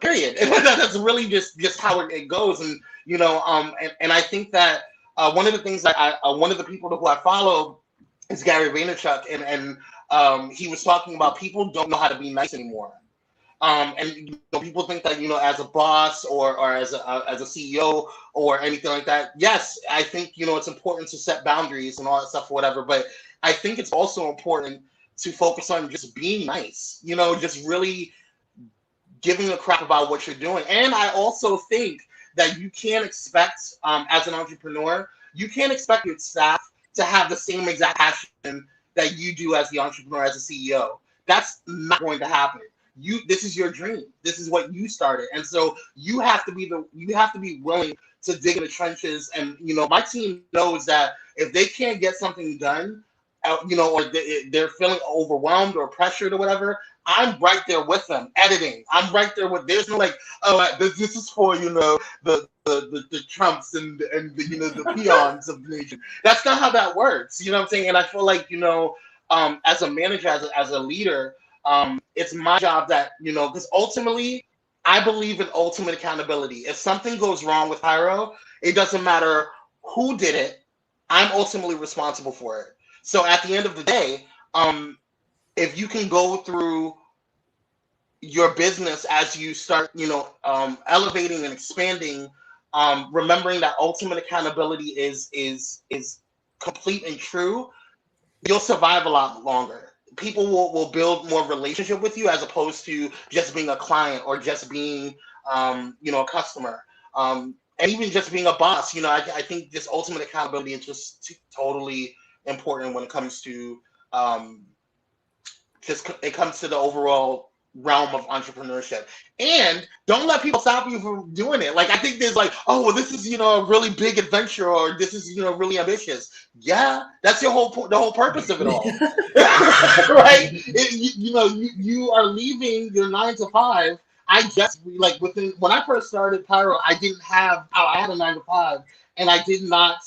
period. That's really just how it goes. And and I think that one of the things that one of the people who I follow is Gary Vaynerchuk, and he was talking about people don't know how to be nice anymore. And people think that as a boss or as a CEO or anything like that. Yes, I think it's important to set boundaries and all that stuff or whatever. But I think it's also important to focus on just being nice. Just really giving a crap about what you're doing. And I also think that you can't expect, as an entrepreneur, you can't expect your staff to have the same exact passion that you do as the entrepreneur, as a CEO. That's not going to happen. This is your dream. This is what you started, and so you have to be willing to dig in the trenches. And my team knows that if they can't get something done, or they're feeling overwhelmed or pressured or whatever, I'm right there with them editing. I'm right there with. There's no like, oh, this is for the Trumps and the peons of the nation. That's not how that works. You know what I'm saying? And I feel like as a manager, as a leader. It's my job that, because ultimately, I believe in ultimate accountability. If something goes wrong with Pyro, it doesn't matter who did it. I'm ultimately responsible for it. So at the end of the day, if you can go through your business as you start, elevating and expanding, remembering that ultimate accountability is complete and true, you'll survive a lot longer. People will build more relationship with you as opposed to just being a client or just being, a customer. And even just being a boss, I think this ultimate accountability is just totally important when it comes to it comes to the overall realm of entrepreneurship. And don't let people stop you from doing it. Like, I think there's like, oh, well, this is, a really big adventure, or this is, really ambitious. Yeah, that's the whole purpose of it all. Right? You are leaving your 9 to 5. I just, like, when I first started Pyro, I had a 9 to 5, and I did not,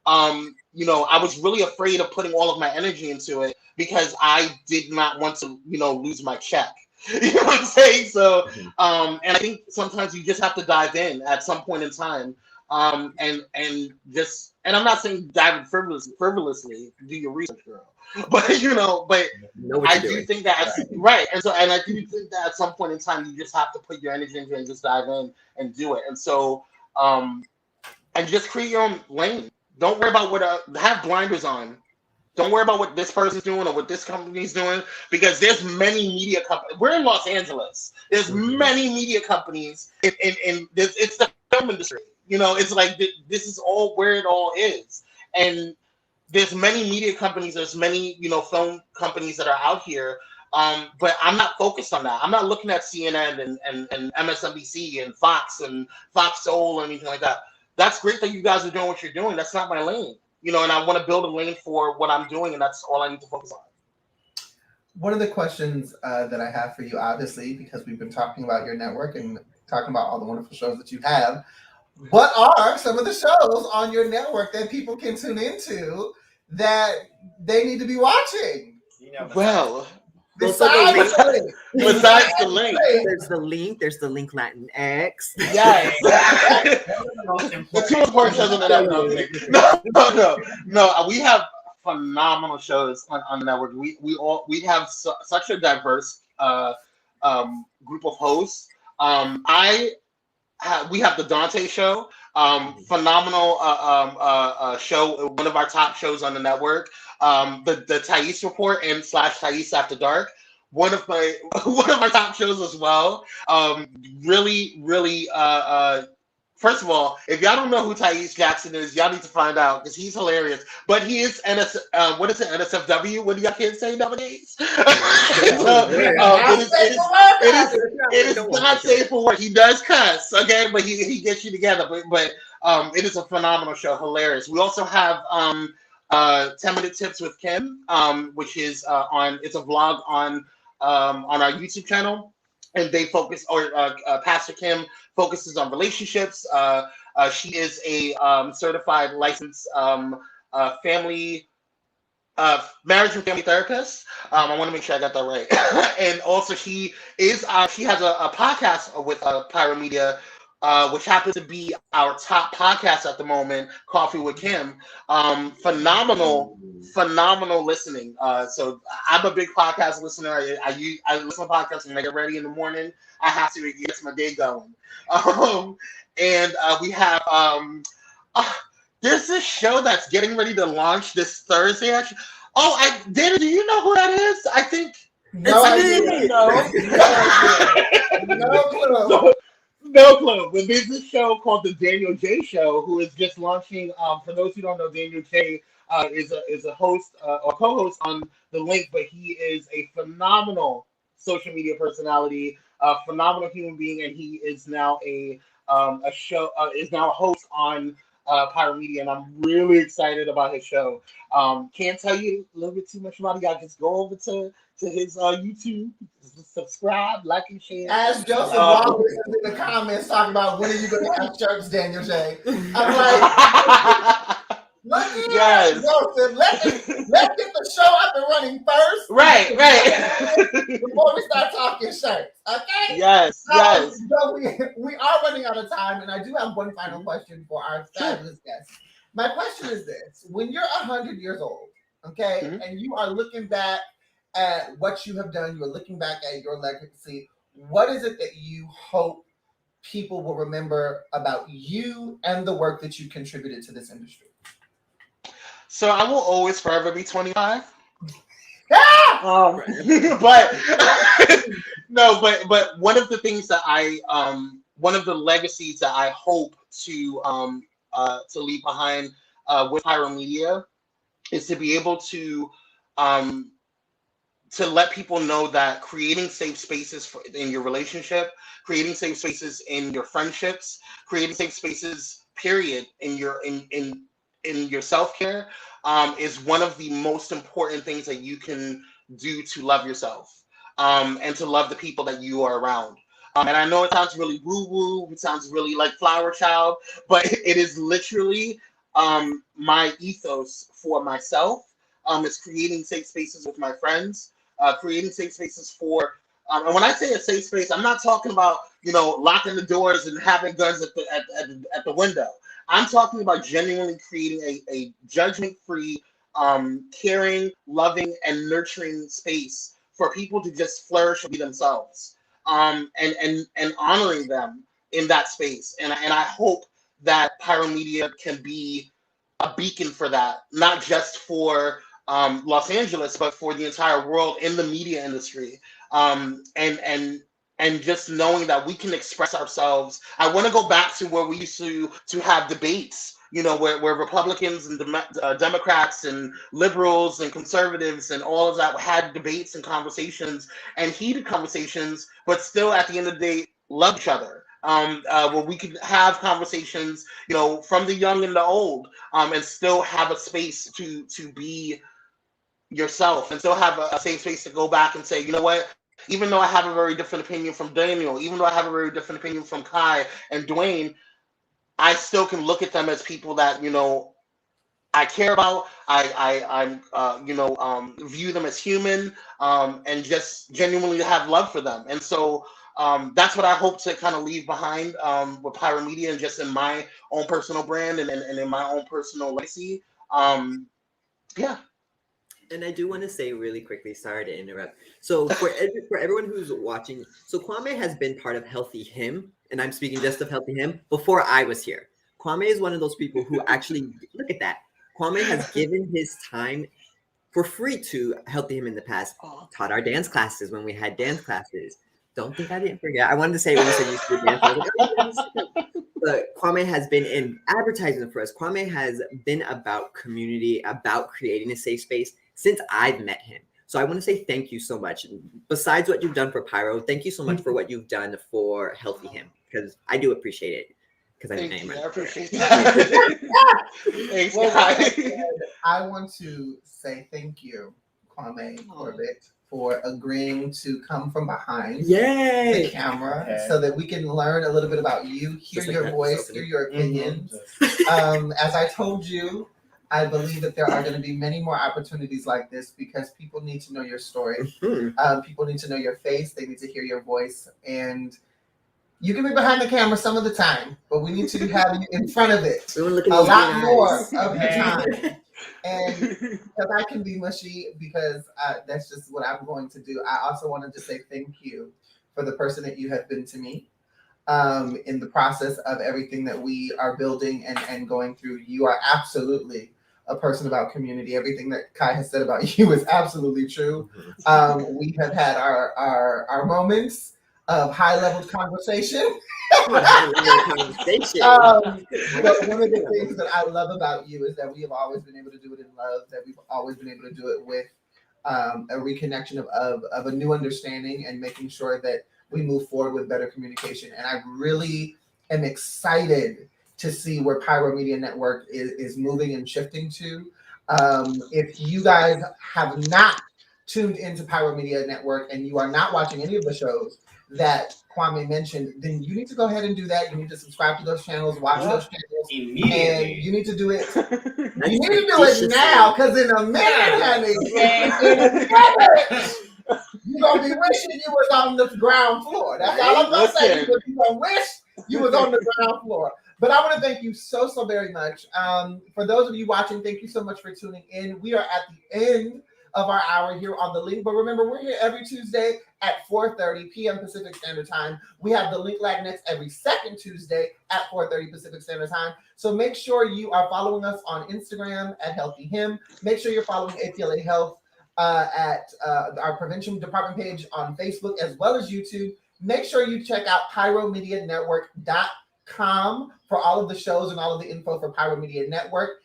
I was really afraid of putting all of my energy into it because I did not want to, lose my check. You know what I'm saying? So, and I think sometimes you just have to dive in at some point in time, and I'm not saying dive in frivolously, do your research, girl. But I do think that right, and I do think that at some point in time you just have to put your energy into it and just dive in and do it. And so, and just create your own lane. Don't worry about have blinders on. Don't worry about what this person's doing or what this company's doing, because there's many media companies. We're in Los Angeles. There's many media companies it's the film industry. It's like this is all where it all is. And there's many media companies. There's many, film companies that are out here. But I'm not focused on that. I'm not looking at CNN and MSNBC and Fox Soul or anything like that. That's great that you guys are doing what you're doing. That's not my lane. And I want to build a lane for what I'm doing, and that's all I need to focus on. One of the questions that I have for you, obviously, because we've been talking about your network and talking about all the wonderful shows that you have, what are some of the shows on your network that people can tune into that they need to be watching? Besides the link, there's the link Latin X. Yes. The two important shows on the network. No. We have phenomenal shows on the network. We have such a diverse group of hosts. We have the Dante Show, phenomenal show, one of our top shows on the network. The Thais Report and / Thais After Dark, one of my top shows as well. Really. First of all, if y'all don't know who Thais Jackson is, y'all need to find out because he's hilarious. But he is NSFW. What do y'all kids say nowadays? It is not safe for work. He does cuss, okay, but he gets you together. But it is a phenomenal show, hilarious. We also have 10-minute tips with Kim, which is it's a vlog on on our YouTube channel, and they focus, or Pastor Kim focuses on relationships. She is a certified licensed family. Marriage and family therapist. I want to make sure I got that right. And also she has a podcast with Pyro Media, which happens to be our top podcast at the moment, Coffee with Kim. Phenomenal listening. So I'm a big podcast listener. I listen to podcasts when I get ready in the morning. I have to get my day going. And we have there's this show that's getting ready to launch this Thursday. Actually, Dana, do you know who that is? I think no idea. No clue. But there's this show called the Daniel J Show, who is just launching. For those who don't know, Daniel J is a host or co-host on The Link, but he is a phenomenal social media personality, a phenomenal human being, and he is now a host on Pyro Media, and I'm really excited about his show. Can't tell you a little bit too much about it. Y'all just go over to his YouTube, subscribe, like, and share. As Joseph Wallace is in the comments talking about when are you going to have church, Daniel J. I'm like, look here, yes. Joseph, let's get the show up and running first. Right. Before we start talking shirts, okay? Yes. So we are running out of time, and I do have one final question for our fabulous guests. My question is this: when you're 100 years old, okay, and you are looking back at what you have done, you're looking back at your legacy, what is it that you hope people will remember about you and the work that you contributed to this industry? So I will always forever be 25. Ah! But one of the things that one of the legacies that I hope to leave behind with Pyro Media is to be able to let people know that creating safe spaces in your relationship, creating safe spaces in your friendships, creating safe spaces, period, in your self-care is one of the most important things that you can do to love yourself and to love the people that you are around. And I know it sounds really woo-woo, it sounds really like flower child, but it is literally my ethos for myself. It's creating safe spaces with my friends, creating safe spaces for, and when I say a safe space, I'm not talking about, locking the doors and having guns at the window. I'm talking about genuinely creating a judgment-free, caring, loving, and nurturing space for people to just flourish and be themselves, and honoring them in that space. And I hope that Pyro Media can be a beacon for that, not just for Los Angeles, but for the entire world in the media industry. And just knowing that we can express ourselves. I want to go back to where we used to have debates, where Republicans and Democrats and liberals and conservatives and all of that had debates and conversations and heated conversations, but still at the end of the day, love each other. Where we could have conversations, from the young and the old, and still have a space to be yourself and still have a safe space to go back and say, you know what? Even though I have a very different opinion from Daniel, even though I have a very different opinion from Kai and Dwayne, I still can look at them as people that, I care about. I view them as human, and just genuinely have love for them. And so that's what I hope to kind of leave behind with Pyro Media and just in my own personal brand and in my own personal legacy. Yeah. And I do want to say really quickly, sorry to interrupt. So for everyone who's watching, so Kwame has been part of Healthy Him, and I'm speaking just of Healthy Him, before I was here. Kwame is one of those people who actually, look at that. Kwame has given his time for free to Healthy Him in the past. Taught our dance classes when we had dance classes. Don't think I didn't forget. I wanted to say when you said you should dance. I was like, but Kwame has been in advertising for us. Kwame has been about community, about creating a safe space since I've met him. So I want to say thank you so much. Besides what you've done for Pyro, thank you so much for what you've done for Healthy Him, because I do appreciate it. I appreciate that. Thanks, well, I want to say thank you, Kwame Corbett, for agreeing to come from behind Yay! the camera Okay. so that we can learn a little bit about you, hear Just like your that, voice, just hear your opinions. Mm-hmm. As I told you, I believe that there are going to be many more opportunities like this because people need to know your story. People need to know your face. They need to hear your voice. And you can be behind the camera some of the time, but we need to have you in front of it We want to look in a those lot green more eyes. of the time. And because I can be mushy because that's just what I'm going to do. I also wanted to say thank you for the person that you have been to me in the process of everything that we are building and going through. You are absolutely a person about community. Everything that Kai has said about you is absolutely true. We have had our moments of high-level conversation. Conversation. But one of the things that I love about you is that we have always been able to do it in love, that we've always been able to do it with a reconnection of a new understanding and making sure that we move forward with better communication. And I really am excited to see where Pyro Media Network is moving and shifting to. If you guys have not tuned into Pyro Media Network and you are not watching any of the shows that Kwame mentioned, then you need to go ahead and do that. You need to subscribe to those channels, watch those channels, immediately. and you need to do it. That's You need to do it now, because in a minute, honey, in a minute, you're gonna be wishing you was on the ground floor. That's all I'm gonna say. You're gonna wish you was on the ground floor. But I want to thank you so very much. For those of you watching, thank you so much for tuning in. We are at the end of our hour here on The Link. But remember, we're here every Tuesday at 4:30 p.m. Pacific Standard Time. We have The Link Latinx every second Tuesday at 4:30 Pacific Standard Time. So make sure you are following us on Instagram at Healthy Him. Make sure you're following APLA Health at our prevention department page on Facebook as well as YouTube. Make sure you check out pyromedianetwork.com for all of the shows and all of the info for Pyro Media Network.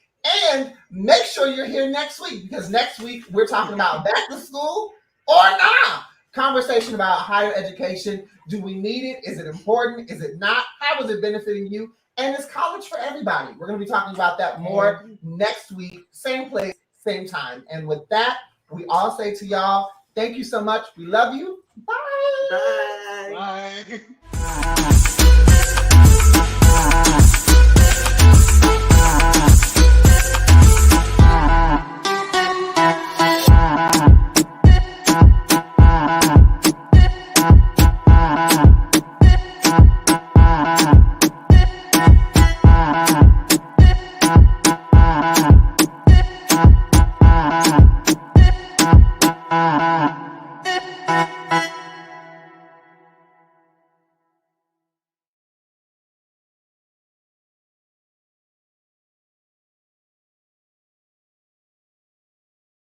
And make sure you're here next week, because next week we're talking about back to school or not. Conversation about higher education. Do we need it? Is it important? Is it not? How is it benefiting you? And is college for everybody? We're going to be talking about that more next week. Same place, same time. And with that, we all say to y'all, thank you so much. We love you. Bye. Bye. Bye.